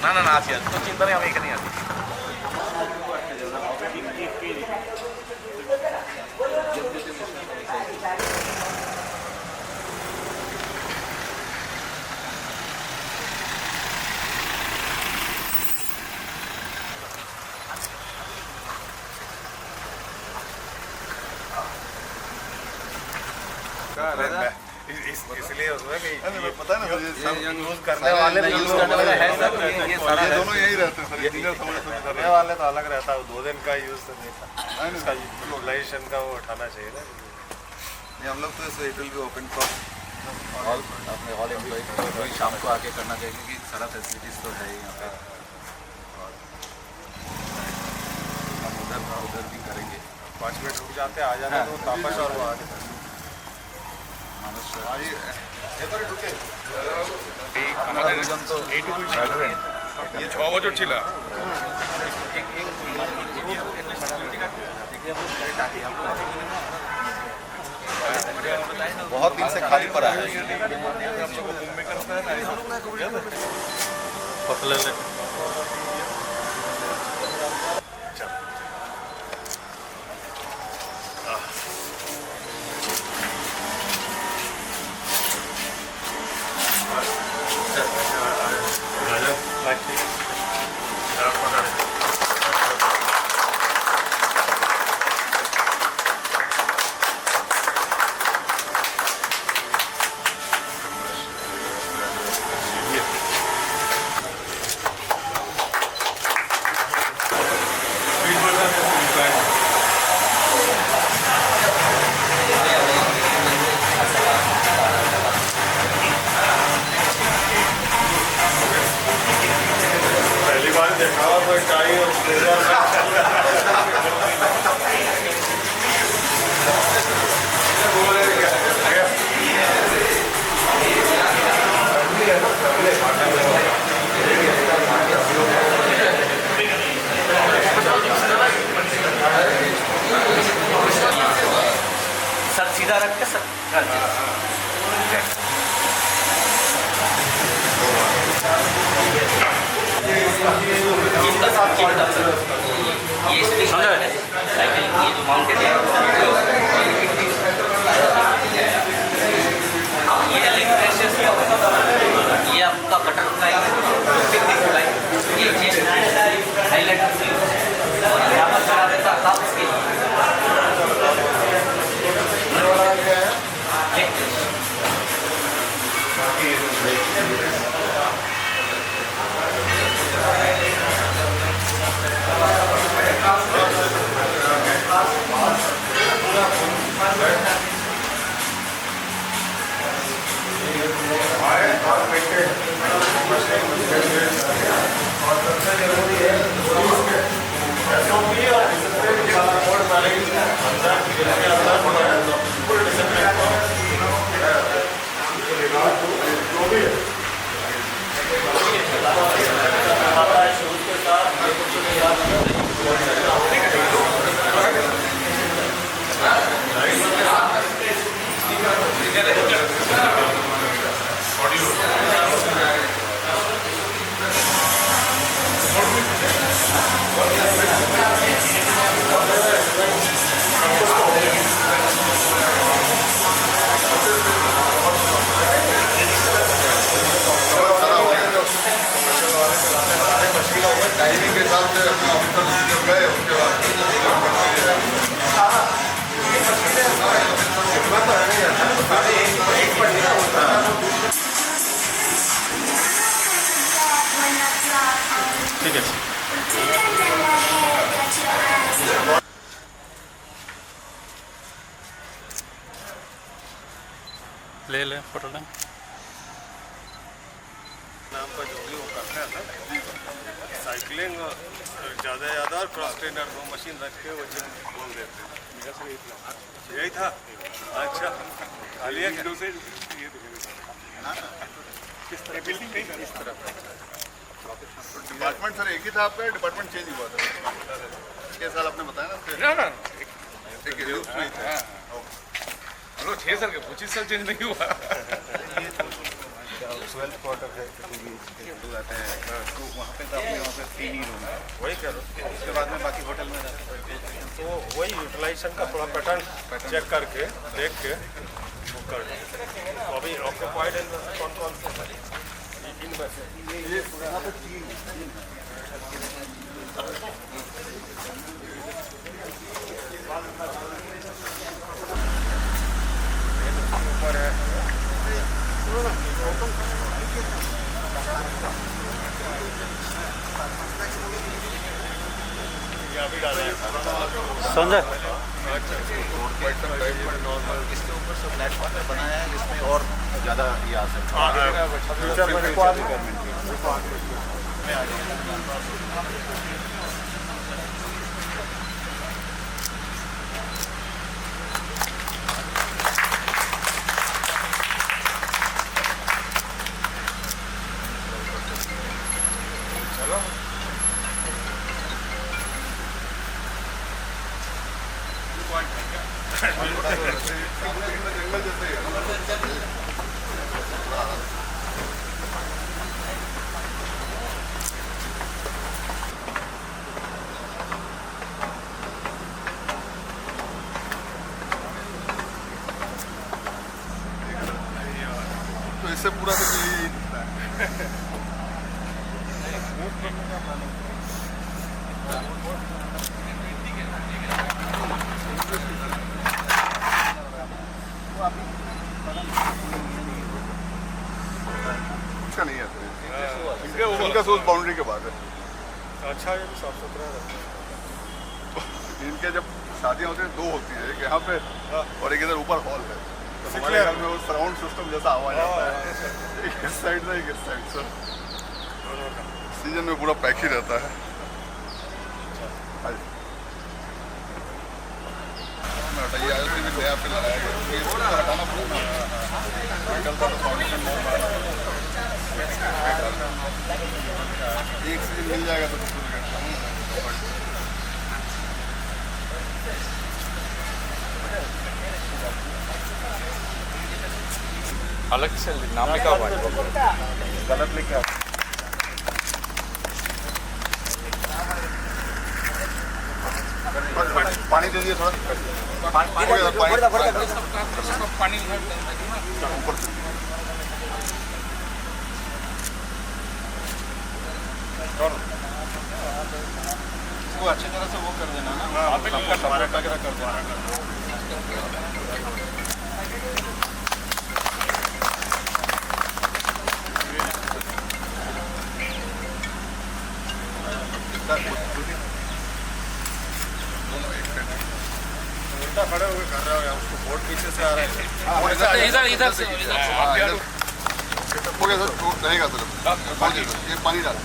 না না না আছি তো চিন্তা নেই আমি এখানেই আছি इसलिए उसमें कि पता है ना यूज करने वाले है सर ये सारा ये दोनों यही रहते हैं सर इंजीनियर समझ करने वाले तो अलग रहता है 2 दिन का यूज तो नहीं था इसका यूटिलाइजेशन का वो उठाना चाहिए ना हम लोग तो it will be open for all अपने ऑल एम्प्लॉय शाम को आके करना चाहिए क्योंकि सारा फैसिलिटीज़ तो है ही यहाँ पे और हम उधर भी करेंगे 5 मिनट रुक जाते आ जाते तो वापस और वो आगे আমাদের এইটুকুই ছিল 6 বছর ছিল बहुत दिन से खाली पड़ा है सर सीधा रख के सर ये जो माउंटेन है ये आपका बटरफ्लाई ये हाईलाइट और यहाँ पर चला रहता था उसके टाइमिंग के हिसाब से अपना ऑफिसर गए उसके ঠিক আছে ले ले फोटो ले नाम का जो भी वो करते हैं ना साइकिलिंग ज़्यादा और क्रॉस ट्रेनर वो मशीन रख के वो जिम बोल देते हैं यही था अच्छा खाली है बिल्डिंग नहीं इस तरफ डिपार्टमेंट सर एक ही था आपका डिपार्टमेंट चेंज हुआ था 6 साल आपने बताया ना ना एक ही नहीं था हम लोग 6 साल के 25 साल चेंज नहीं हुआ 12th क्वार्टर है टीवी तो रहते हैं तो वहाँ पे तो अपने वहाँ पे 3 ही रूम है वही कह रहा हूँ उसके बाद में बाकी होटल में रहते हैं तो वही यूटिलाइजेशन का थोड़ा पैटर्न चेक करके देख के वो कर तो अभी ऑक्यूपाइड है कौन कौन से इनमें से ये यहाँ पे 3 ऊपर है ये अभी डाला है संजय इसके ऊपर से प्लेटफॉर्म पे बनाया है जिसमें और ज़्यादा ये आ सकता है फ्यूचर में रिक्वायरमेंट जंगल जैसे ही है तो इससे पूरा तो यही दिखता है इसका नहीं है इनका सोच बाउंड्री के बाद है अच्छा ये भी साफ सुथरा रहता है इनके जब शादियाँ होती हैं 2 होती है एक यहाँ पे और एक इधर ऊपर हॉल है तो हमारे घर में वो सराउंड सिस्टम जैसा आवाज आता है एक इस साइड से एक इस साइड से सीजन में पूरा पैक ही रहता है ये आयोजन भी नया पे लगाया गया क्योंकि इसको हटाना पड़ेगा निकलता तो फाउंडेशन एक सीजन मिल जाएगा तो अलग से नाम लिखा हुआ है गलत लिखा पानी दे दिए थोड़ा पानी ऊपर से वो अच्छी तरह से वो कर देना ना टमाटर वगैरह कर देना उल्टा खड़े हुए कर रहे हो या उसको बोर्ड पीछे से आ रहा है इधर से हो गया सर वो रहेगा सर ये पानी डाल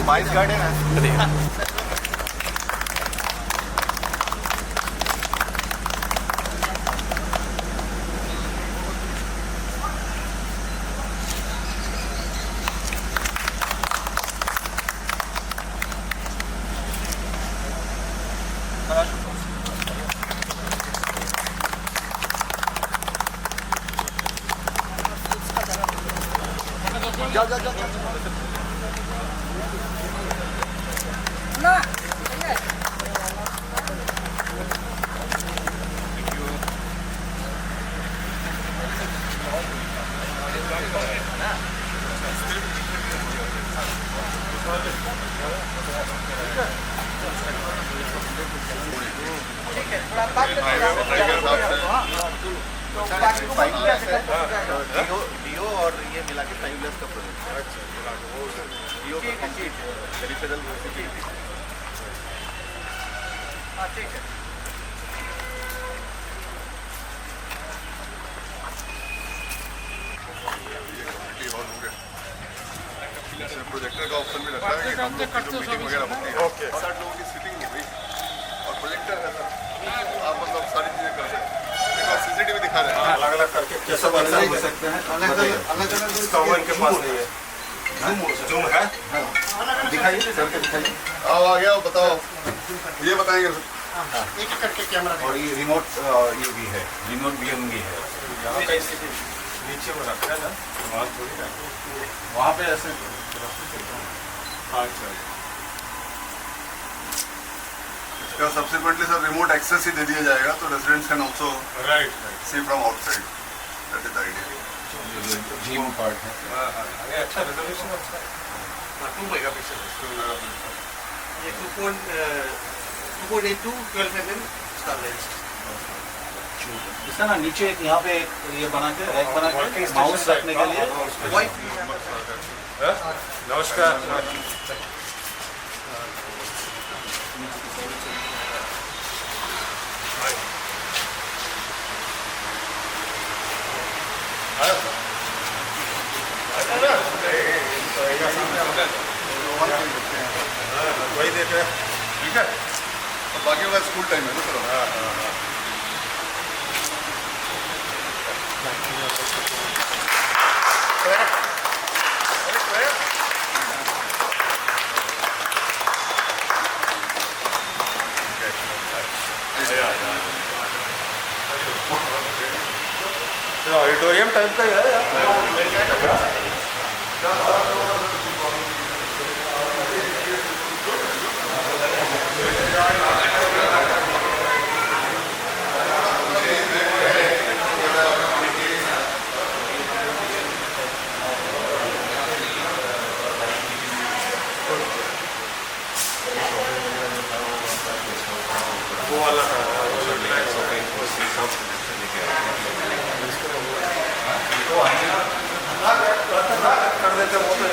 बाइस गार्डन है डीओ और ये मिला के 5 इयर्स का प्रोजेक्ट है डीओ का कंप्लीट पेरिफेरल ठीक है प्रोजेक्टर का ऑप्शन भी रहता है कि हम लोग की जो मीटिंग वगैरह होती है 60 लोगों की सीटिंग हो गई और प्रोजेक्टर है सर आप मतलब सारी चीज़ें कर सकते हैं सीसीटीवी दिखा रहे हैं अलग अलग करके कैसे बंद हो सकते हैं अलग इसका ओवन के पास नहीं है जूम है दिखाइए करके दिखाइए। आओ आ गया बताओ ये बताएंगे एक एक करके कैमरा और ये रिमोट ये भी है, रिमोट भी भी है। यहाँ का स्थिति नीचे में रखा है ना वहाँ थोड़ी ना वहाँ पे ऐसे अच्छा इसका सब्सिक्वेंटली सर रिमोट एक्सेस ही दे दिया जाएगा तो residents can also right see from outside, that is the idea. Gym part है। अरे अच्छा रेजोल्यूशन अच्छा है 2 मेगापिक्सल ये 2.82 12 mm स्टारलाइट। इसका ना नीचे एक यहाँ पे एक ये बना के रैक बना के माउस रखने के लिए वाइफ नमस्कार वही देख रहे ठीक है और बाकी का स्कूल टाइम है ना सर। ऑडिटोरियम टाइप का ही है यार। वो वाला था कर देते वो तो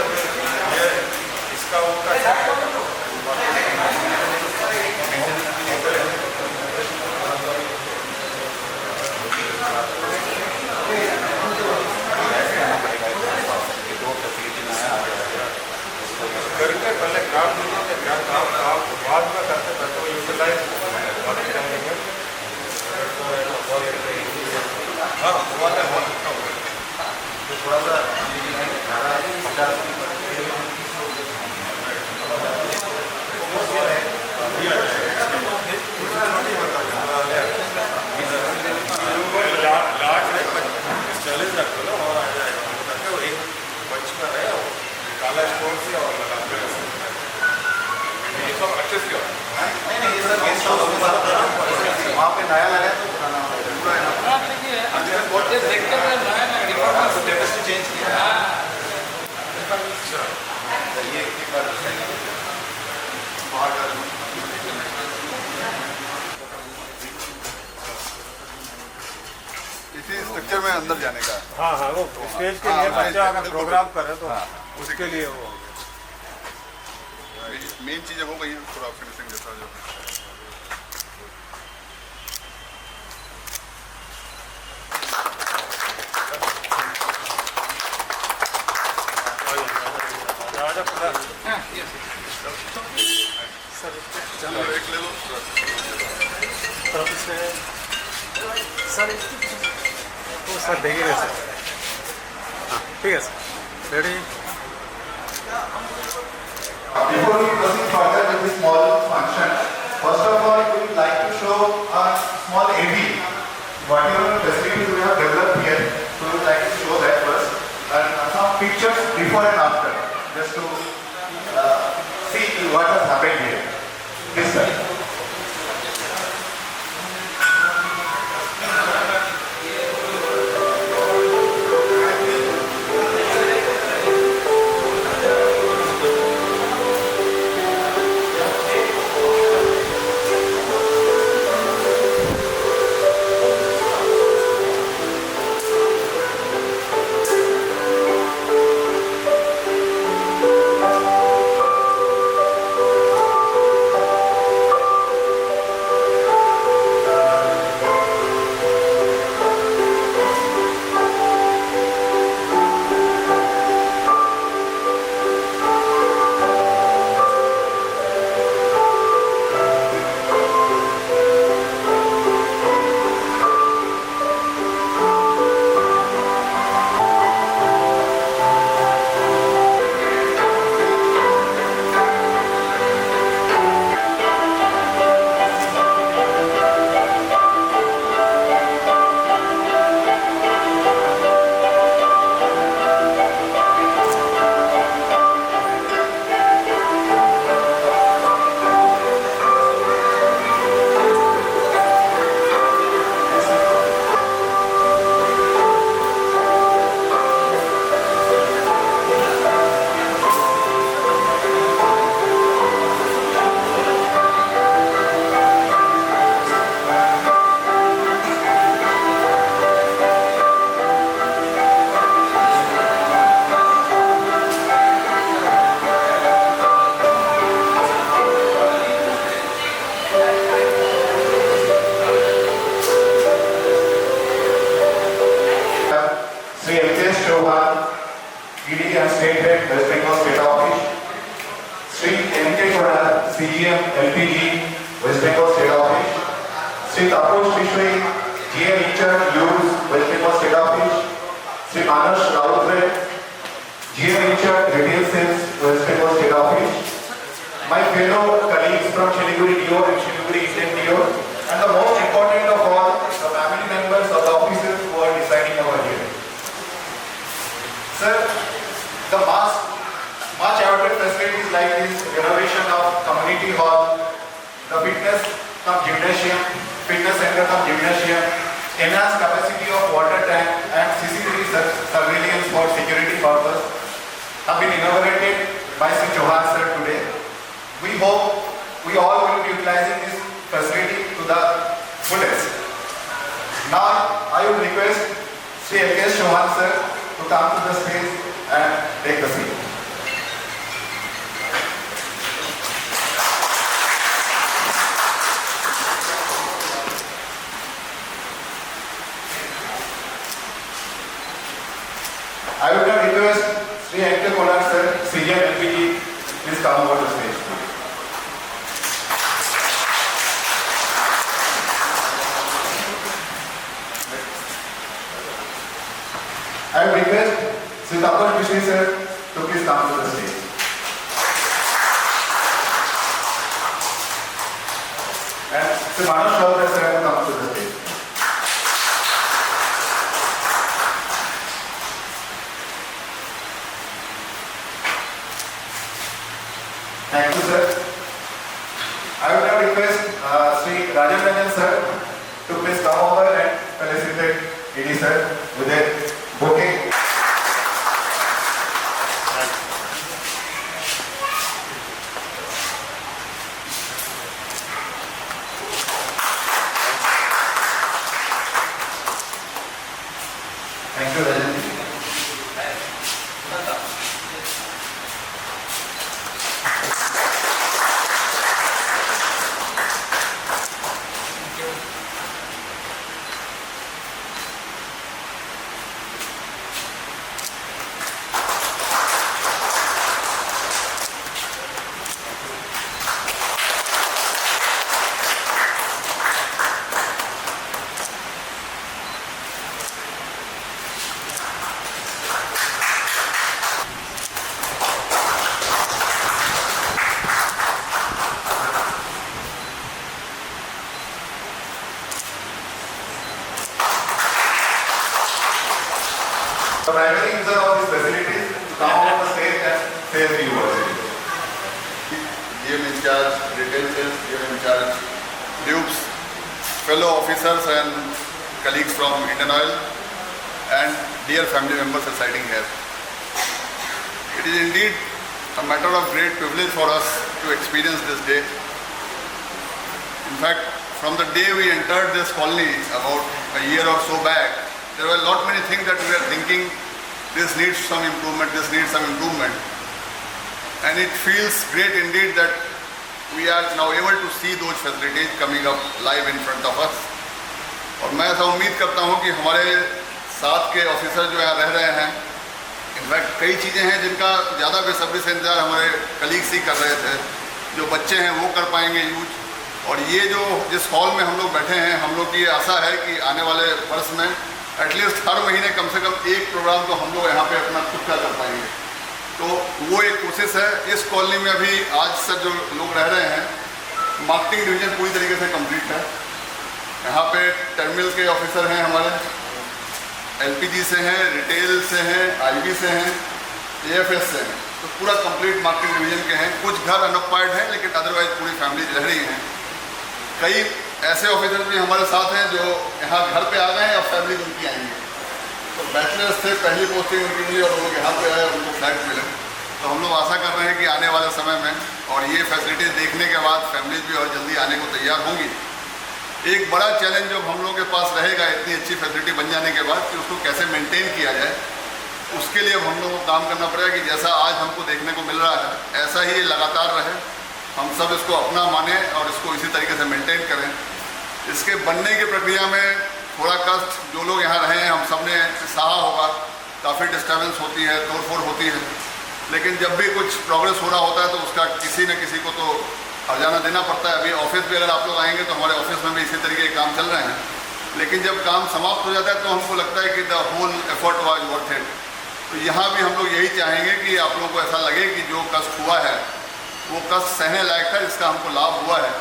ये इसका उनका करके पहले काम दीजिए क्या काम बाद में करते तो यूटिलाइज हाँ थोड़ा सा चैलेंज रखो ना और आ जाएगा एक बच का है काला स्टोन से और लगाते हैं ये सब अच्छे से वहाँ पे नया लगा है तो पुराना चेंज किया इसी स्ट्रक्चर में अंदर जाने का है। हाँ हाँ वो स्टेज के लिए बच्चा अगर प्रोग्राम करे तो उसके लिए वो मेन चीज़ है वो वही थोड़ा फिनिशिंग जैसा जो राजा खुदा चलो एक ले लो सर देखिए सर हाँ ठीक है sir ready Before we proceed further with this small function, first of all, we would like to show a small AV. Whatever facilities we have developed here, so we would like to show that first. And some pictures before and after, just to see what has happened here. This side. State Head, West Bengal State Office. Sri N.K. Kodar, CGM, LPG, West Bengal State Office. Sri Taposh Vishwe, GM Incharge, Lures, West Bengal State Office. Sri Manas Rautre, GM Incharge, Retail Sales, West Bengal State Office. My fellow colleagues from Siliguri DO and Siliguri Indian DO, and the most important of all, the family members of the officers who are deciding over here. Sir, the much awaited facilities like this renovation of community hall, the fitness center cum gymnasium, enhanced capacity of water tank and CCTV surveillance for security purpose have been inaugurated by Sri Chauhan sir today. We hope we all will be utilizing this facility to the fullest. Now I would request Sri L.K. Chauhan sir to come to the stage and take the seat. I would now request Sri N.K. Kodar sir, CGM LPG, please come over the stage. I would request Sri Taposh Vishwe sir to please come to the stage. And Sri Manas Rautre sir to come to the stage. Thank you, sir. I would now request Sri Rajan Ranjan sir to please come over and felicitate ED sir with a bouquet. Thank you, Rajan. The primary user of these facilities to come on the stage and say a few words. GM in charge, retail sales, GM in charge, dupes, fellow officers and colleagues from Indian Oil, and dear family members residing here. It is indeed a matter of great privilege for us to experience this day. In fact, from the day we entered this colony about a year or so back, there were a lot many things that we were thinking, this needs some improvement, this needs some improvement. And it feels great indeed that we are now able to see those facilities coming up live in front of us. और मैं ऐसा उम्मीद करता हूँ कि हमारे साथ के ऑफिसर जो यहाँ रह रहे हैं, इनफैक्ट कई चीज़ें हैं जिनका ज़्यादा बेसब्री से इंतजार हमारे कलीग्स ही कर रहे थे, जो बच्चे हैं वो कर पाएंगे यूज। और ये जो जिस हॉल में हम लोग बैठे हैं, हम लोग की आशा है कि आने वाले वर्ष में एटलीस्ट हर महीने कम से कम एक प्रोग्राम तो हम लोग यहाँ पे अपना खुद का कर पाएंगे। तो वो एक कोशिश है। इस कॉलोनी में अभी आज से जो लोग रह रहे हैं, मार्केटिंग डिवीज़न पूरी तरीके से कंप्लीट है। यहाँ पे टर्मिनल के ऑफिसर हैं हमारे, एलपीजी से हैं, रिटेल से हैं, आईबी से हैं, एएफएस से हैं, तो पूरा कंप्लीट मार्केटिंग डिवीज़न के हैं। कुछ घर अनऑक्युपाइड हैं लेकिन अदरवाइज पूरी फैमिली रह रही हैं। कई ऐसे ऑफिसर भी हमारे साथ हैं जो यहाँ घर पे आ गए हैं और फैमिली उनकी आएंगे। तो बैचलर्स से पहली पोस्टिंग उनकी मिली और लोग यहाँ पे आए, उनको फ्लैट मिले। तो हम लोग आशा कर रहे हैं कि आने वाले समय में और ये फैसिलिटीज़ देखने के बाद फैमिलीज भी और जल्दी आने को तैयार होंगी। एक बड़ा चैलेंज जो हम लोगों के पास रहेगा इतनी अच्छी फैसिलिटी बन जाने के बाद कि उसको कैसे मेंटेन किया जाए, उसके लिए अब हम लोगों को काम करना पड़ेगा कि जैसा आज हमको देखने को मिल रहा है ऐसा ही ये लगातार रहे, हम सब इसको अपना माने और इसको इसी तरीके से मेंटेन करें। इसके बनने की प्रक्रिया में थोड़ा कष्ट जो लोग यहाँ रहे हैं हम सब ने सहा होगा। काफ़ी डिस्टर्बेंस होती है, तोड़फोड़ होती है, लेकिन जब भी कुछ प्रोग्रेस हो रहा होता है तो उसका किसी न किसी को तो हर्जाना देना पड़ता है। अभी ऑफिस भी अगर आप लोग आएंगे तो हमारे ऑफिस में भी इसी तरीके के काम चल रहे हैं, लेकिन जब काम समाप्त हो जाता है तो हमको लगता है कि the whole effort was worth it. तो यहाँ भी हम लोग यही चाहेंगे कि आप लोगों को ऐसा लगे कि जो कष्ट हुआ है वो कष्ट सहने लायक था, जिसका हमको लाभ हुआ है।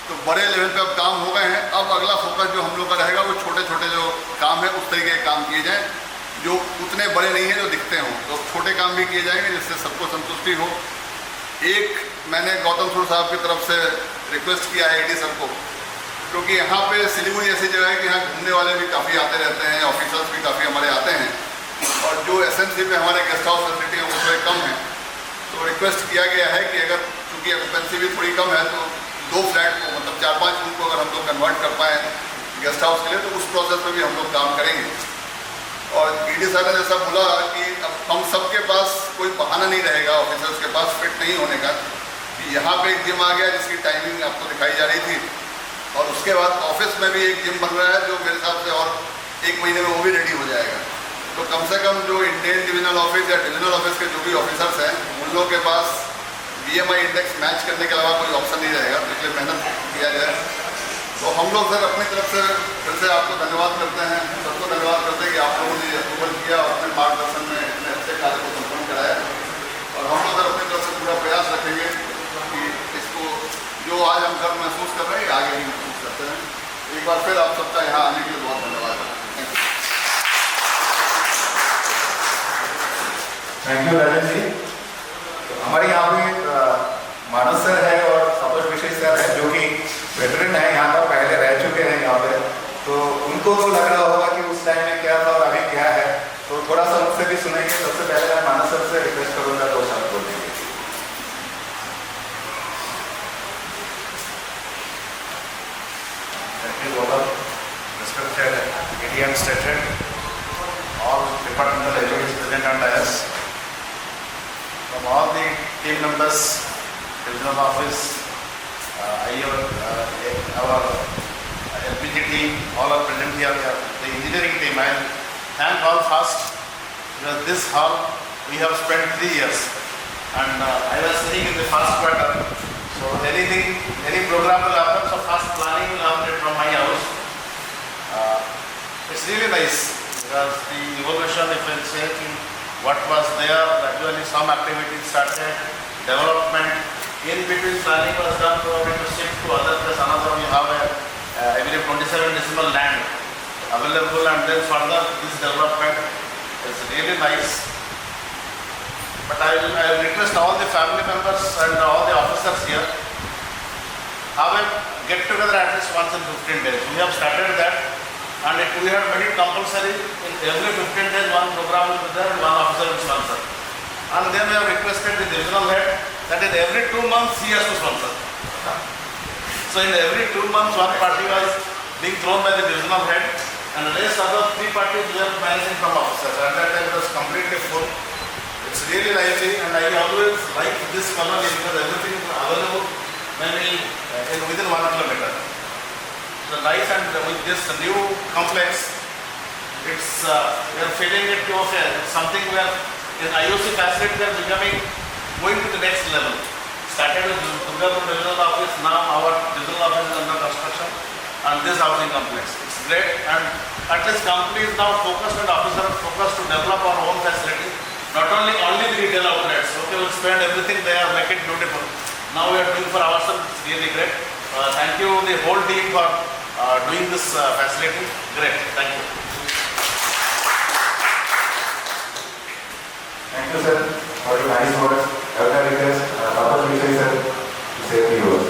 तो बड़े लेवल पे अब काम हो गए हैं, अब अगला फोकस जो हम लोग का रहेगा वो छोटे छोटे जो काम है उस तरीके के काम किए जाएँ जो उतने बड़े नहीं हैं जो दिखते हों। तो छोटे काम भी किए जाएंगे जिससे सबको संतुष्टि हो। एक मैंने गौतम सूर साहब की तरफ से रिक्वेस्ट किया है एडी सर को, क्योंकि यहाँ पे सिलीगुड़ी ऐसी जगह है कि यहाँ घूमने वाले भी काफ़ी आते रहते हैं, ऑफिसर्स भी काफ़ी हमारे आते हैं, और जो एसएमसी पे हमारे गेस्ट हाउस फैसिलिटी है वो थोड़े कम है। तो रिक्वेस्ट किया गया है कि अगर चूँकि ऑक्यूपेंसी भी थोड़ी कम है तो 2 फ्लैट को मतलब 4-5 रूम को अगर हम लोग कन्वर्ट कर पाएँ गेस्ट हाउस के लिए तो उस प्रोसेस में भी हम लोग काम करेंगे। और ईडी साहब ने जैसा बोला कि अब हम सबके पास कोई बहाना नहीं रहेगा ऑफिसर्स के पास फिट नहीं होने का, कि यहाँ पे एक जिम आ गया जिसकी टाइमिंग आपको दिखाई जा रही थी, और उसके बाद ऑफिस में भी एक जिम बन रहा है जो मेरे हिसाब से और 1 महीने में वो भी रेडी हो जाएगा। तो कम से कम जो इंडियन डिविजनल ऑफिस या डिविजनल ऑफिस के जो भी ऑफिसर्स हैं उन लोगों के पास BMI इंडेक्स मैच करने के अलावा कोई ऑप्शन नहीं रहेगा, तो इसलिए मेहनत किया जाए। तो हम लोग सर अपनी तरफ से फिर से आपको धन्यवाद करते हैं, सबको धन्यवाद करते हैं कि आप लोगों ने अप्रूवल किया और अपने मार्गदर्शन में इतने अच्छे कार्य को संपन्न कराया। और हम लोग सर अपनी तरफ से पूरा प्रयास रखेंगे कि इसको जो आज हम गर्व महसूस कर रहे हैं आगे भी महसूस करते हैं। एक बार फिर आप सबका यहाँ आने के लिए बहुत धन्यवाद। Thank you Rajan ji. तो हमारे यहाँ पे मानस सर है और सतोष विशेष सर है जो कि वेटरन है, यहाँ पर पहले रह चुके हैं यहाँ पे, तो उनको तो लग रहा होगा कि उस टाइम में क्या था और अभी क्या है, तो थोड़ा सा उनसे भी सुनेंगे। सबसे पहले मैं मानस सर से रिक्वेस्ट करूँगा 2 शब्द बोलने के लिए। Thank you, Gopal. Respected ADM State Head, all departmental agencies present on dais, from all the team members, regional office, our LPG team, all are present here. The engineering team, I thank all first because this hall we have spent 3 years, and I was saying in the first quarter. So any program will happen, so first planning will happen from my house. It's really nice because the evolution, if I say what was there, gradually some activities started, development, in between planning was done, probably to shift to other place, another we have I believe 27 decimal land available, and then further this development is really nice. But I will request all the family members and all the officers here, have a get together at least once in 15 days. We have started that, and we have made it compulsory. In every 15 days one program will be there and one officer will sponsor. And then we have requested the divisional head that in every 2 months he has to sponsor. So in every 2 months one party was being thrown by the divisional head, and the rest other 3 parties were managing from officers. At that time it was completely full. It's really lively, and I always like this colony because everything is available maybe within 1 kilometer. So nice, and with this new complex, it's we are feeling it to something where in IOC facility they are going to the next level. Started with Durgapur Divisional Office, now our Divisional Office is under construction, and this housing complex. It's great, and at least company is now focused and officers focused to develop our own facility. Not only the retail outlets, okay, we'll spend everything there, make it beautiful. Now we are doing for ourselves, it's really great. Thank you the whole team for doing this facility. Great, thank you. Thank you, sir, for your nice words. I would like to request Satosh Vishai sir to say a few words.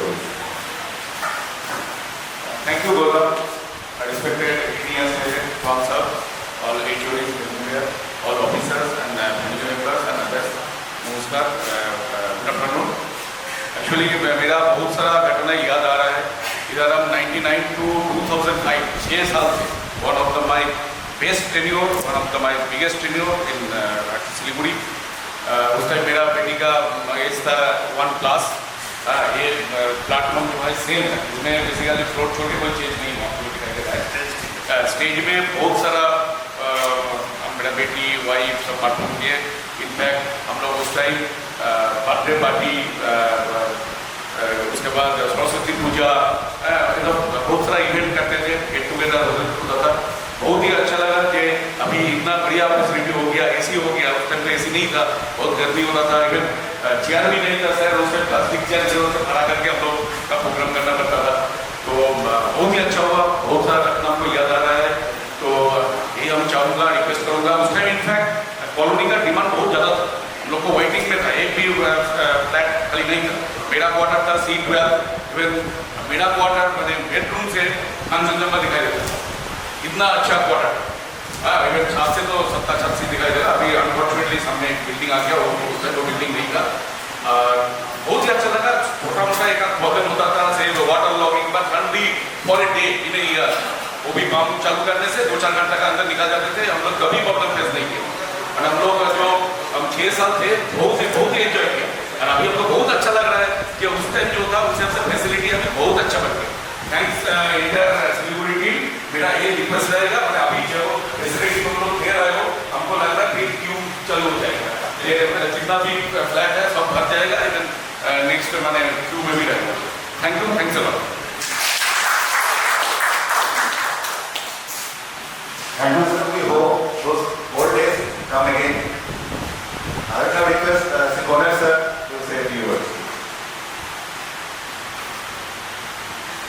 Thank you, Gautam. Respected ADM sir, all HODs here, all officers and family members and others. नमस्कार, good afternoon. Actually मेरा बहुत सारा घटना याद आ रहा है। इधर हम 99 to 2005 6 साल से one of the my best tenure, one of the my biggest tenure in Siliguri. उस टाइम मेरा बेटी का एज था 1+। ये प्लेटफॉर्म जो है सेम है, इसमें बेसिकली फ्लोर छोड़ के कोई चेंज नहीं हुआ, आपको दिखाई दे रहा है। स्टेज में बहुत सारा मेरा बेटी वाइफ सब पार्टी होती है। इनफैक्ट हम लोग उस टाइम बर्थडे पार्टी, उसके बाद सरस्वती पूजा, बहुत सारा इवेंट करते थे, गेट टुगेदर होता था। बहुत ही अच्छा लगा कि अभी इतना बढ़िया फैसिलिटी हो गया, एसी हो गया। उस टाइम तो एसी नहीं था, बहुत गर्मी होता था, इवन चेयर भी नहीं था सर, उसमें प्लास्टिक चेयर से खड़ा करके हम लोग का प्रोग्राम करना पड़ता था। तो बहुत ही अच्छा हुआ, बहुत सारा घटना हमको याद आ रहा है। तो यही हम चाहूँगा, रिक्वेस्ट करूँगा। उस टाइम इनफैक्ट कॉलोनी का डिमांड बहुत ज़्यादा था, हम लोग को वेटिंग में था, एक भी फ्लैट खाली नहीं था। मेरा क्वार्टर था C12, इवन मेरा क्वार्टर मैंने बेडरूम से कांचनजंगा दिखाई देता था, इतना अच्छा क्वार्टर। हाँ, इवन छत से तो 70-80 दिखाई देगा। अभी अनफॉर्चुनेटली सामने एक बिल्डिंग आ गया, उस टाइम वो बिल्डिंग नहीं था। बहुत ही अच्छा लगा। छोटा मोटा एक प्रॉब्लम होता था, से water logging, but only for a day in a year, वो भी काम चालू करने से 2-4 घंटे का अंदर निकाल जाते थे। हम लोग कभी प्रॉब्लम फेस नहीं किया। और हम लोग जो हम 6 साल थे, बहुत ही एंजॉय किया। और अभी हमको बहुत अच्छा लग रहा है कि उस टाइम जो था उससे फैसिलिटी अभी बहुत अच्छा बन गया। Thanks inter Siliguri team. मेरा ये रिक्वेस्ट रहेगा, मैंने अभी जो फैसिलिटी तुम लोग दे रहे हो, हमको लग रहा है फिर क्यों चालू हो जाएगा, ये जितना भी फ्लैट है सब भर जाएगा। इवन नेक्स्ट मैंने क्यू में भी रहेगा। Thank you, thanks a lot. And we hope those old days come again. I would now request Sikoner sir to say a few words.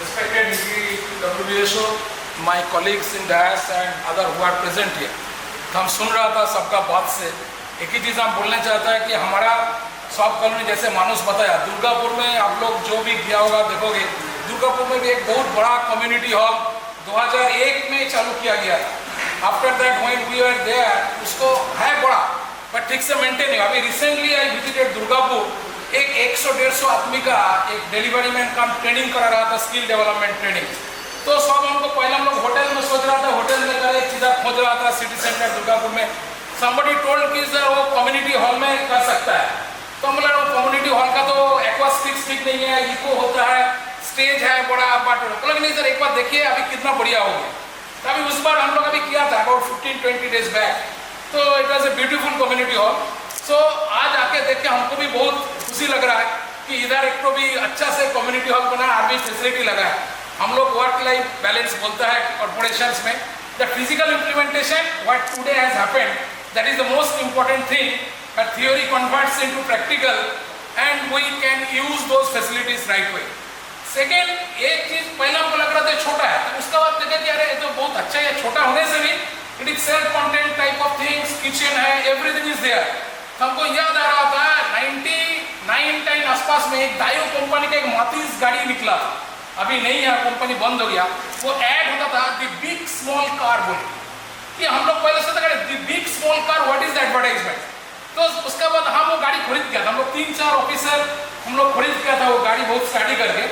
Respected WBSO, my colleagues in DAS and other who are present here. तो हम सुन रहा था सबका बात से, एक ही चीज़ हम बोलना चाहता है कि हमारा सब कॉलोनी जैसे मानुष बताया, दुर्गापुर में आप लोग जो भी गया होगा देखोगे, दुर्गापुर में भी एक बहुत बड़ा कम्युनिटी हॉल 2001 में चालू किया गया था। After that when we were there, उसको है बड़ा बट ठीक से मेंटेन नहीं। अभी रिसेंटली आई विजिटेड दुर्गापुर, एक 100-150 आदमी का एक डिलीवरी मैन का ट्रेनिंग करा रहा था, स्किल डेवलपमेंट ट्रेनिंग। तो सब हमको पहले हम लोग होटल में सोच रहा था, होटल में कर एक चीज़ खोज रहा था सिटी सेंटर दुर्गापुर में। समबडी टोल्ड कि सर वो कम्युनिटी हॉल में कर सकता है। तो हम बोला वो कम्युनिटी हॉल का तो एक्वास्टिक्स ठीक नहीं है, इको होता है, स्टेज है बड़ा, बट बोला नहीं सर एक बार देखिए अभी कितना बढ़िया हो गया। तो अभी उस बार हम लोग अभी किया था अबाउट 15-20 डेज बैक, तो it was a beautiful community hall. So आज आके देख के हमको भी बहुत खुशी लग रहा है कि इधर एक तो भी अच्छा से कम्युनिटी हॉल बना, आर्मी फैसिलिटी लगा है। हम लोग वर्क लाइफ बैलेंस बोलता है कॉर्पोरेशंस में, the physical implementation what today has happened, that is the most important thing. Theory converts into practical and we can use those facilities right way. Second, एक चीज पहले हमको लग रहा था छोटा है, तो उसके बाद देखे कि अरे ये तो बहुत अच्छा है, छोटा होने से भी it is self content type of things, kitchen है, एवरीथिंग इज देयर। हमको याद आ रहा था 99 आसपास में एक दायो कंपनी का एक मातीस गाड़ी निकला था, अभी नहीं है, कंपनी बंद हो गया। वो ऐड होता था द बिग स्मॉल कार बोल कि हम लोग पहले सोचते थे the big small car what is the advertisement. तो उसके बाद हम वो गाड़ी खरीद किया था, हम लोग 3-4 ऑफिसर हम लोग खरीद किया था वो गाड़ी बहुत स्टडी करके।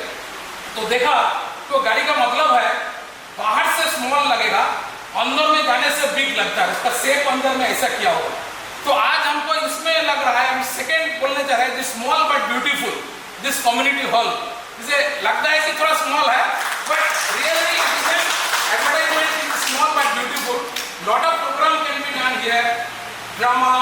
तो देखा तो गाड़ी का मतलब है बाहर से स्मॉल लगेगा, अंदर में जाने से बिग लगता है, उसका शेप अंदर में ऐसा किया हुआ। तो आज हमको इसमें लग रहा है, हम सेकेंड बोलने चाह रहे हैं, this small but beautiful, this community hall, जिसे लगता है कि थोड़ा स्मॉल है but really advertisement is small but beautiful. Lot of program can be done here, drama,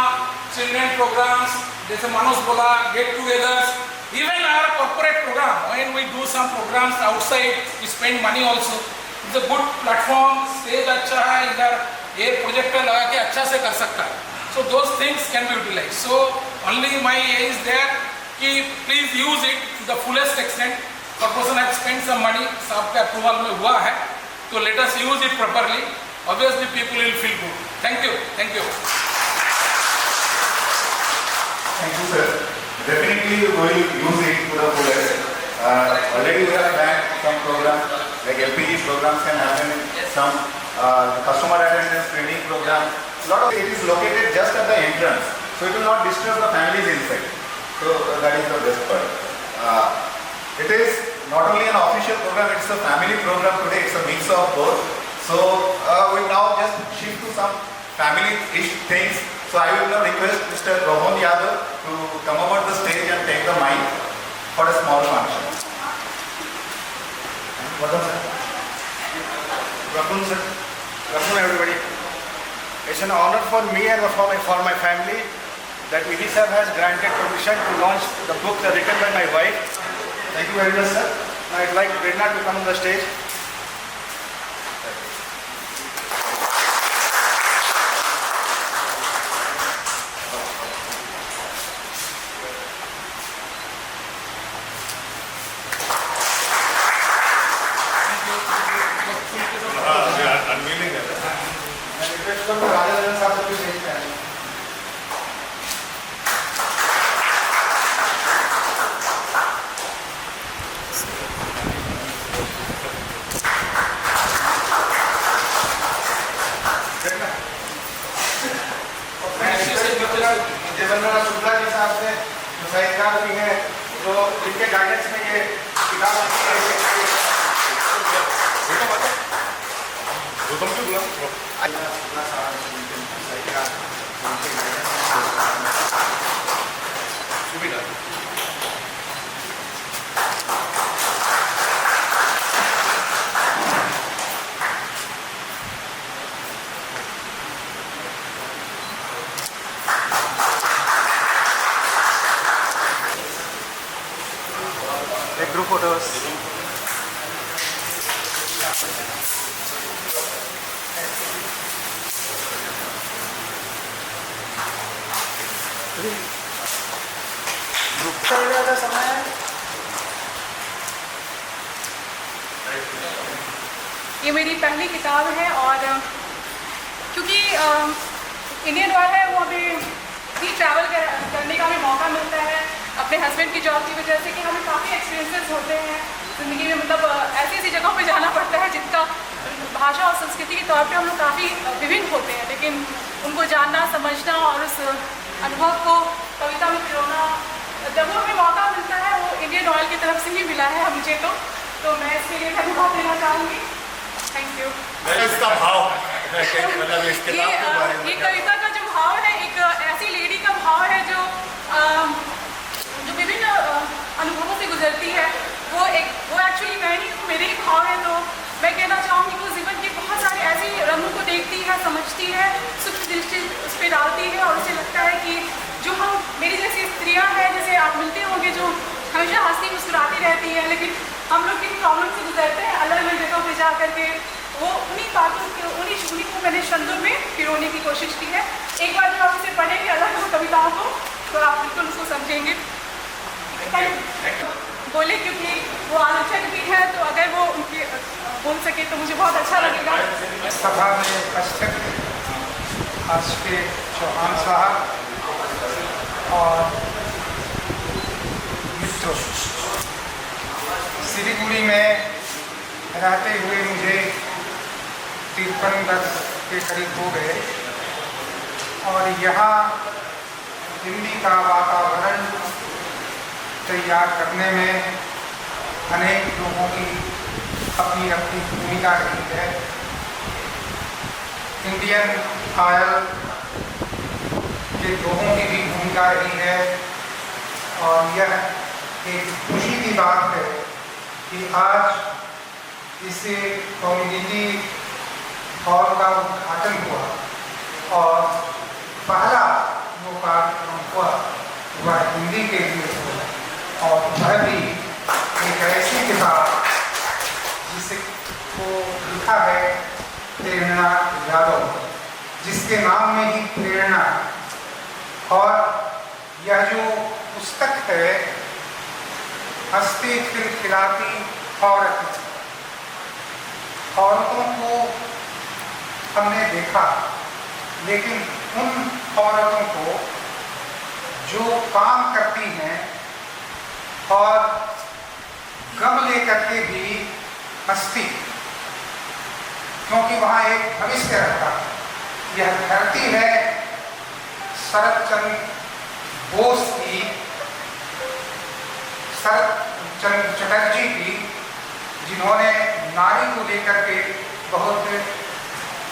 children programs, जैसे मनोज बोला, get togethers, even our corporate program, when we do some programs outside, we spend money also. It's a good platform, stage अच्छा है, इधर ये projector लगा के अच्छा से कर सकता है। So those things can be utilized. So only my is there कि please use it to the fullest extent. Corporation has spent some money, सब के approval में हुआ है, तो let us use it properly. Obviously people will feel good. Thank you, thank you. Thank you, sir. Definitely we will use it to the fullest. Already we have planned some programs, like LPG programs can happen, some customer attendance training program. Lot of it is located just at the entrance, so it will not disturb the families inside. So that is the best part. It is not only an official program, it's a family program today, it's a mix of both. So we now just shift to some family-ish things. So I will now request Mr. Rohan Yadav to come over the stage and take the mic for a small function. Welcome, sir. Welcome, everybody. It's an honor for me and for my family that ED sir has granted permission to launch the book written by my wife. Thank you very much, sir. Now I'd like Prerna to come on the stage. Unveiling है राजा साहब को stage पे आए। देवेंद्र शुक्ला जी साहब से जो साहित्यकार भी हैं, तो इनके गाइडेंस में ये किताब एक ग्रुप फोटोस। ग्रुप का समय है। ये मेरी पहली किताब है और क्योंकि इंडियन ऑयल है वो अभी भी ट्रैवल करने का हमें मौका मिलता है अपने हस्बैंड की जॉब की वजह से कि हमें काफ़ी एक्सपीरियंसेस होते हैं ज़िंदगी में, मतलब ऐसी ऐसी जगहों पे जाना पड़ता है जिनका भाषा और संस्कृति के तौर पे हम लोग काफ़ी विभिन्न होते हैं, लेकिन उनको जानना समझना और उस अनुभव को कविता में पिरोना जब वो हमें मौका मिलता है वो इंडियन ऑयल की तरफ से ही मिला है मुझे, तो मैं इसके लिए धन्यवाद देना चाहूँगी। Thank you. इसका भाव मतलब इस किताब के बारे में ये कविता का जो भाव है एक ऐसी लेडी का भाव है जो विभिन्न अनुभवों से गुजरती है। वो एक्चुअली मैं नहीं हूँ, मेरे ही भाव है, तो मैं कहना चाहूँगी कि वो जीवन के बहुत सारे ऐसे रंगों को देखती है, समझती है, सूक्ष्म दृष्टि उस पर डालती है और उसे लगता है कि जो हम मेरी जैसी स्त्रियाँ हैं, जैसे आप मिलते होंगे, जो हमेशा हंसती मुस्कुराती रहती हैं, लेकिन हम लोग किन प्रॉब्लम से गुजरते हैं अलग अलग जगहों पर जा करके, वो उन्हीं बातों को उन्हीं को मैंने शब्दों में पिरोने की कोशिश की है। एक बार जब आप इसे पढ़ेंगे अलग अलग कविताओं को तो आप बिल्कुल उसको समझेंगे। बोले क्योंकि वो आलोचक भी है, तो अगर वो उनके बोल सके तो मुझे बहुत अच्छा लगेगा। सभा में उपस्थित आशिक चौहान साहब और मित्रों, सिलीगुड़ी में रहते हुए मुझे 53 वर्ष के करीब हो गए और यहाँ हिंदी का वातावरण तैयार करने में अनेक लोगों की अपनी अपनी भूमिका रही है। इंडियन ऑयल के लोगों की भी भूमिका रही है और यह एक खुशी की बात है कि आज इसे कम्युनिटी हॉल का उद्घाटन हुआ और पहला जो कार्यक्रम हुआ वह हिंदी के लिए हुआ और वह भी एक ऐसी किताब जिसे को लिखा है प्रेरणा यादव, जिसके नाम में ही प्रेरणा, और यह जो पुस्तक है हंसती खिलखिलाती औरतों को हमने देखा, लेकिन उन औरतों को जो काम करती हैं और गम लेकर के भी हंसती, क्योंकि वहाँ एक भविष्य रहता। यह धरती है शरत चंद्र बोस की, शरत चंद्र चटर्जी की, जिन्होंने नारी को लेकर के बहुत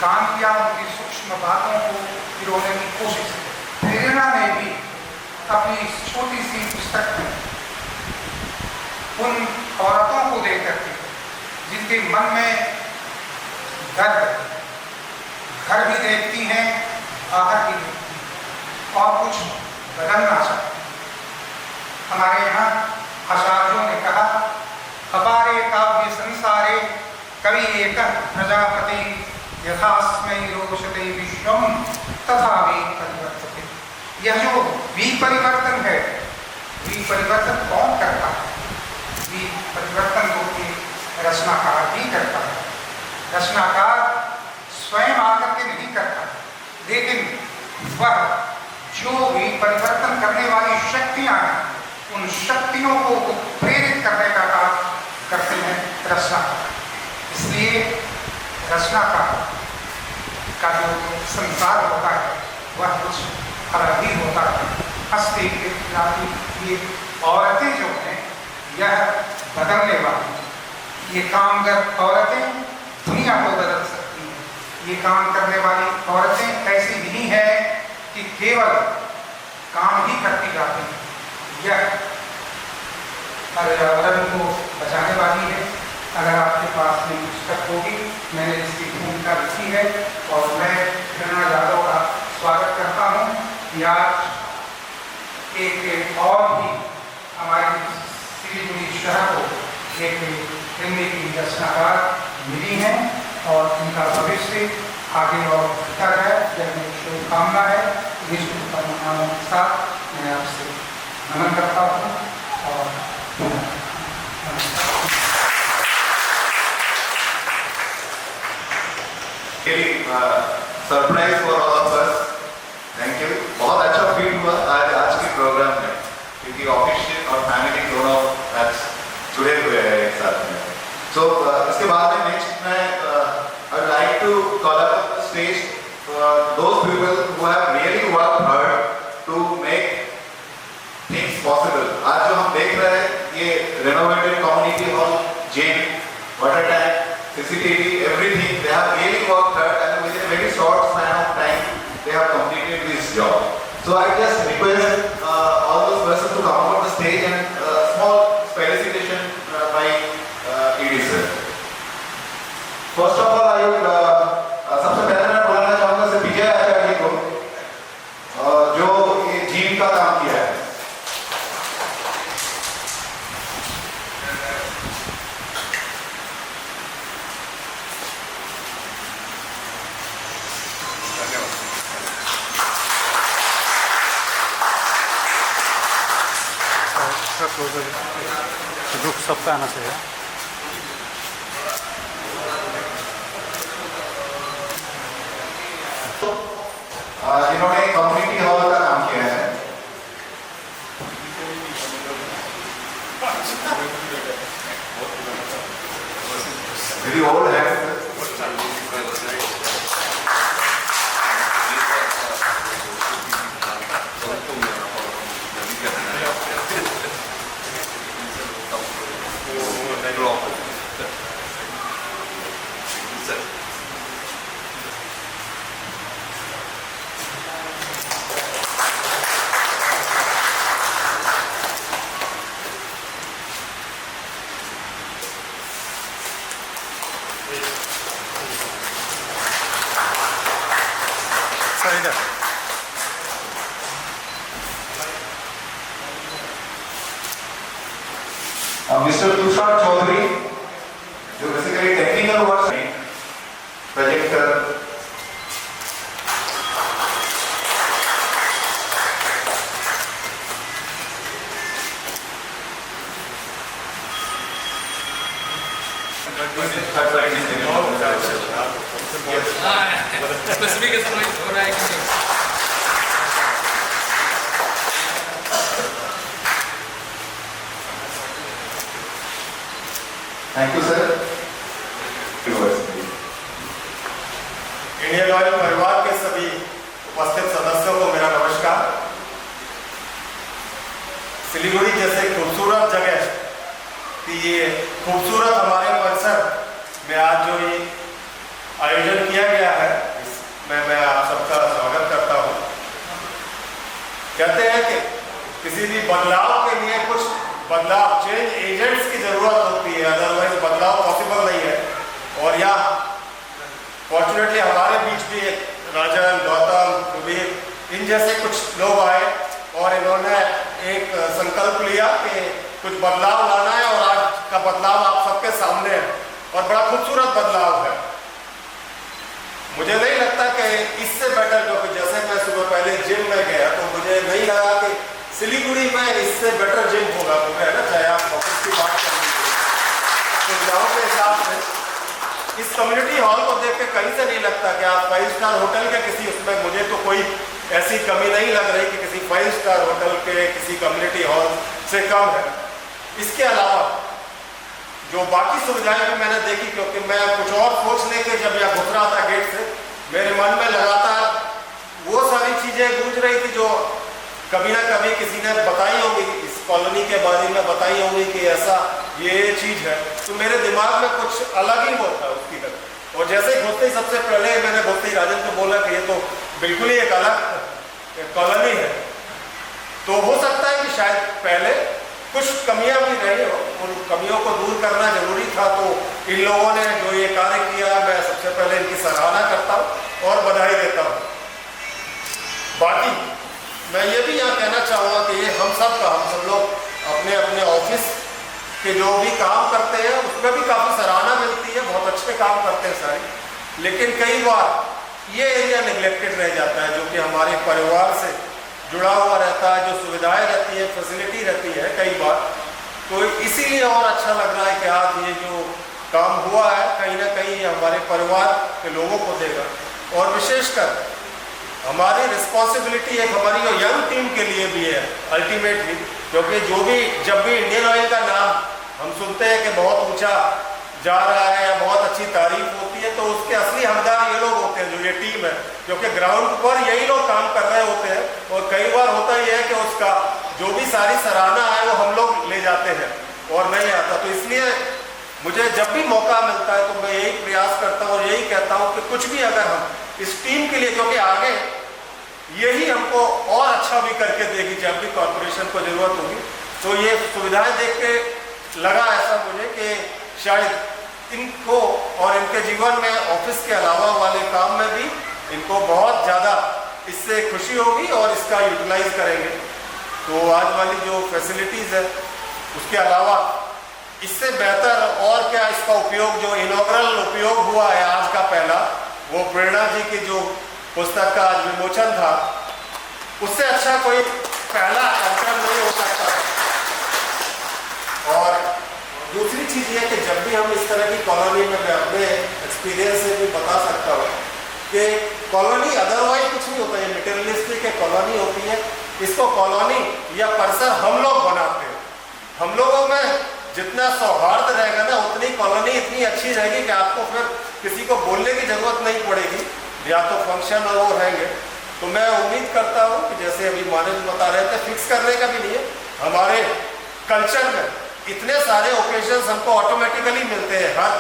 काम किया, उनकी सूक्ष्म बातों को पिरोने की कोशिश की। प्रेरणा ने भी अपनी छोटी सी पुस्तक में उन औरतों को देकर के जिनके मन में घर भी देखती हैं बाहर की और कुछ बदलना चाहते हैं। हमारे यहाँ आचार्यों ने कहा, अपारे काव्य संसारे कवि एक प्रजापति यथास्मै रोचते विश्वम तथा विपरिवर्तते। यह जो विपरिवर्तन है, विपरिवर्तन कौन करता है? विपरिवर्तन को रचनाकार ही करता है। रचनाकार स्वयं आकर के नहीं करता, लेकिन वह जो विपरिवर्तन करने वाली शक्तियां हैं, उन शक्तियों को प्रेरित करने का काम करते हैं रचनाकार। इसलिए रचनाकार का जो संसार होता है वह कुछ अलग ही होता है। हस्ती ये औरतें जो हैं यह बदलने वाली, ये कामगर औरतें दुनिया को बदल सकती हैं। ये काम करने वाली औरतें ऐसी नहीं है कि केवल काम ही करती जाती हैं, यह पर्यावरण को बचाने वाली है। अगर आपके पास में पुस्तक होगी, मैंने इसकी भूमिका लिखी है और मैं प्रेरणा यादव का स्वागत करता हूँ कि आज एक और भी हमारे सिलीगुड़ी शहर को एक हिंदी की रचनाकार मिली हैं और उनका भविष्य आगे और बढ़ता जाए, यह मेरी शुभकामना है। इस शुभकामनाओं के साथ मैं आपसे नमन करता हूँ और surprise for all of us. Thank you. बहुत अच्छा फील हुआ आज के प्रोग्राम में, क्योंकि ऑफिशियल और फैमिली दोनों आज जुड़े हुए हैं एक साथ में। सो इसके बाद में नेक्स्ट मैं I would like to call up the stage those people who have really worked hard to make things possible. आज जो हम देख रहे हैं ये renovated community hall, gym, water tank, CCTV, everything, they have really worked hard and within a very short span of time they have completed this job. So I just request all those persons to come on the stage and small felicitation by ED sir. First of all, I would सबसे पहले मैं बुलाना चाहूँगा sir विजय आचार्य को, जो ये gym का काम किया है। ग्रुप सबका आना चाहिए। जिन्होंने कम्युनिटी हॉल का काम किया है, वेरी ओल्ड है। मिस्टर तुषार चौधरी, जो बेसिकली टेक्निकल वर्क में प्रोजेक्टर, स्पेसिफिकेशन हो रहा है कि नहीं? Thank you sir. Indian oil परिवार के सभी उपस्थित सदस्यों को मेरा नमस्कार। सिलीगुड़ी जैसे खूबसूरत जगह कि ये खूबसूरत हमारे परिसर में आज जो ये आयोजन किया गया है, इसमें मैं आप सबका स्वागत करता हूँ। कहते हैं कि किसी भी बदलाव के लिए कुछ बदलाव, चेंज एजेंट्स की जरूरत होती है, अदरवाइज बदलाव पॉसिबल नहीं है। और यहाँ फॉर्चुनेटली हमारे बीच भी एक राजन, गौतम, रुबीर, इन जैसे कुछ लोग आए और इन्होंने एक संकल्प लिया कि कुछ बदलाव लाना है और आज का बदलाव आप सबके सामने है और बड़ा खूबसूरत बदलाव है। मुझे नहीं लगता कि इससे बेटर, क्योंकि जैसे मैं सुबह पहले जिम में गया तो मुझे नहीं लगा कि सिलीगुड़ी में इससे बेटर जिम होगा, है ना, चाहे आप ऑफिस की बात कर लीजिए। सुविधाओं के हिसाब से इस कम्युनिटी हॉल को देख के कहीं से नहीं लगता कि आप 5 स्टार होटल के किसी उसमें, मुझे तो कोई ऐसी कमी नहीं लग रही कि किसी 5 स्टार होटल के किसी कम्युनिटी हॉल से कम है। इसके अलावा जो बाकी सुविधाएं भी मैंने देखी, क्योंकि मैं कुछ और सोच लेके जब यहाँ घुस रहा था गेट से, मेरे मन में लगातार वो सारी चीज़ें गूंज रही थी जो कभी ना कभी किसी ने बताई होगी, इस कॉलोनी के बारे में बताई होगी कि ऐसा ये चीज़ है, तो मेरे दिमाग में कुछ अलग ही होता है उसकी तरह। और जैसे ही घुसते ही सबसे पहले मैंने घुसते ही राजन को बोला कि ये तो बिल्कुल ही एक अलग कॉलोनी है। तो हो सकता है कि शायद पहले कुछ कमियां भी रही हो, उन कमियों को दूर करना जरूरी था। तो इन लोगों ने जो ये कार्य किया, मैं सबसे पहले इनकी सराहना करता हूँ और बधाई देता हूँ। बाकी मैं ये भी यहाँ कहना चाहूँगा कि ये हम सब लोग अपने अपने ऑफिस के जो भी काम करते हैं उसमें भी काफ़ी सराहना मिलती है, बहुत अच्छे काम करते हैं सारे, लेकिन कई बार ये एरिया निगलेक्टेड रह जाता है जो कि हमारे परिवार से जुड़ा हुआ रहता है, जो सुविधाएं रहती है, फैसिलिटी रहती है कई बार। तो इसीलिए और अच्छा लग रहा है कि आज ये जो काम हुआ है कहीं ना कहीं हमारे परिवार के लोगों को देगा। और विशेषकर हमारी रिस्पॉन्सिबिलिटी एक हमारी जो यंग टीम के लिए भी है अल्टीमेटली, क्योंकि जब भी इंडियन ऑयल का नाम हम सुनते हैं कि बहुत ऊंचा जा रहा है या बहुत अच्छी तारीफ होती है, तो उसके असली हकदार ये लोग होते हैं जो ये टीम है, क्योंकि ग्राउंड पर यही लोग काम कर रहे होते हैं। और कई बार होता यह है कि उसका जो भी सारी सराहना है वो हम लोग ले जाते हैं और नहीं आता। तो इसलिए मुझे जब भी मौका मिलता है तो मैं यही प्रयास करता हूँ और यही कहता हूँ कि कुछ भी अगर हम इस टीम के लिए, क्योंकि आगे यही हमको और अच्छा भी करके देगी जब भी कॉर्पोरेशन को जरूरत होगी, तो ये सुविधाएं देख के लगा ऐसा मुझे कि शायद इनको और इनके जीवन में ऑफिस के अलावा वाले काम में भी इनको बहुत ज़्यादा इससे खुशी होगी और इसका यूटिलाइज करेंगे। तो आज वाली जो फैसिलिटीज़ है उसके अलावा इससे बेहतर और क्या इसका उपयोग, जो इनॉग्रल उपयोग हुआ है आज का पहला, वो प्रेरणा जी की जो पुस्तक का आज विमोचन था, उससे अच्छा कोई पहला कार्यक्रम नहीं हो सकता। और दूसरी चीज़ ये कि जब भी हम इस तरह की कॉलोनी में, मैं अपने एक्सपीरियंस से भी बता सकता हूँ कि कॉलोनी अदरवाइज कुछ नहीं होता है, मटेरियलिस्टिक एक कॉलोनी होती है। इसको कॉलोनी या परिसर हम लोग बनाते हैं। हम लोगों में जितना सौहार्द रहेगा ना, उतनी कॉलोनी इतनी अच्छी रहेगी कि आपको फिर किसी को बोलने की जरूरत नहीं पड़ेगी, या तो फंक्शन और वो रहेंगे। तो मैं उम्मीद करता हूँ कि जैसे अभी मानस बता रहे थे, फिक्स करने का भी नहीं है, हमारे कल्चर में इतने सारे ओकेजन्स हमको ऑटोमेटिकली मिलते हैं। हर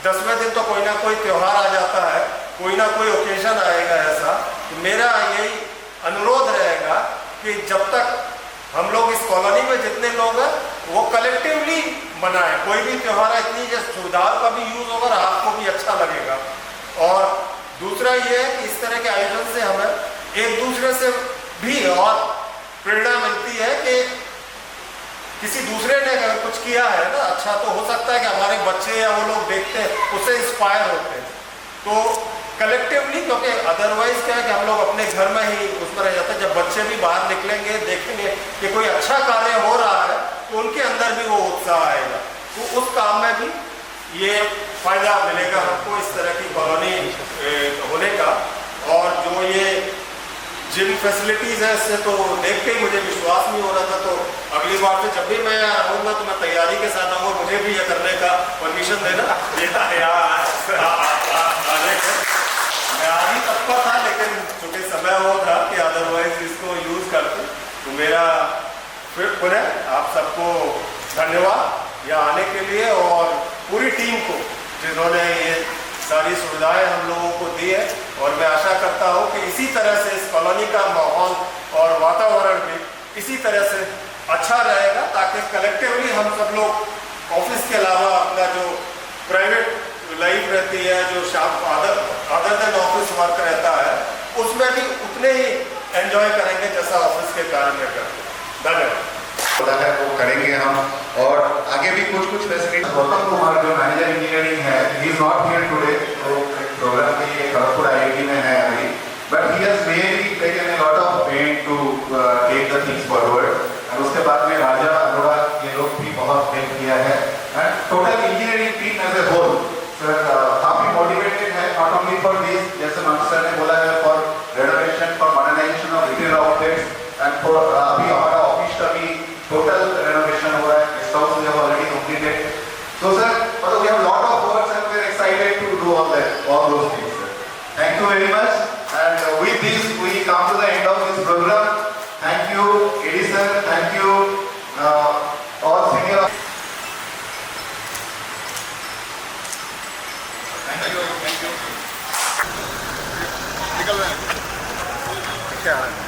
10वें दिन तो कोई ना कोई त्यौहार आ जाता है, कोई ना कोई ओकेजन आएगा ऐसा। तो मेरा यही अनुरोध रहेगा कि जब तक हम लोग इस कॉलोनी में जितने लोग हैं वो कलेक्टिवली मनाएं। कोई भी त्यौहार है, इतनी जो सुविधाओं का भी यूज़ होगा, आपको भी अच्छा लगेगा। और दूसरा ये है कि इस तरह के आयोजन से हमें एक दूसरे से भी और प्रेरणा मिलती है कि किसी दूसरे ने अगर कुछ किया है ना अच्छा, तो हो सकता है कि हमारे बच्चे या वो लोग देखते हैं, उससे इंस्पायर होते हैं। तो कलेक्टिवली, क्योंकि अदरवाइज क्या है कि हम लोग अपने घर में ही उसमें रह जाते हैं। जब बच्चे भी बाहर निकलेंगे, देखेंगे कि कोई अच्छा कार्य हो रहा है, तो उनके अंदर भी वो उत्साह आएगा। तो उस काम में भी ये फायदा मिलेगा हमको इस तरह की कॉलोनी होने का। और जो ये जिम फैसिलिटीज़ है, इससे तो देख के ही मुझे विश्वास नहीं हो रहा था। तो अगली बार से जब भी मैं आऊँगा तो मैं तैयारी के साथ आऊँगा, मुझे भी ये करने का परमिशन देना। मैं आज ही तत्पर था, लेकिन चूँकि समय वो था कि अदरवाइज इसको यूज़ करते। तो मेरा फिर पुनः आप सबको धन्यवाद यहाँ आने के लिए और पूरी टीम को जिन्होंने ये सारी सुविधाएं हम लोगों को दी है। और मैं आशा करता हूँ कि इसी तरह से इस कॉलोनी का माहौल और वातावरण भी इसी तरह से अच्छा रहेगा, ताकि कलेक्टिवली हम सब लोग ऑफिस के अलावा अपना जो प्राइवेट लाइफ रहती है, जो शाम अदर देन ऑफिस वर्क रहता है, उसमें भी उतने ही एंजॉय करेंगे जैसा ऑफिस के कार्य में करते हैं। धन्यवाद। होता है वो करेंगे हम, और आगे भी कुछ फैसिलिटी। गौतम कुमार जो मैनेजर इंजीनियरिंग है, he is not here today, तो प्रोग्राम के लिए खड़गपुर IIT में है अभी, but he has really taken a lot of pain to take the things forward. और उसके बाद में राजा अरोड़ा ये लोग भी बहुत हेल्प किया है, and total engineering team as a whole sir काफी मोटिवेटेड है, नॉट ओनली फॉर दिस, जैसे मास्टर सर ने बोला है, for renovation, for modernisation of retail outlets, and for अभी हमारा ऑफिस का भी टोटल रेनोवेशन हो रहा है, guest house we have already completed. So sir मतलब we have lot of works and we are excited to do all those things, sir. Thank you very much, and with this we come to the end of this program. Thank you AD sir, thank you all senior. Thank you. निकल रहे हैं।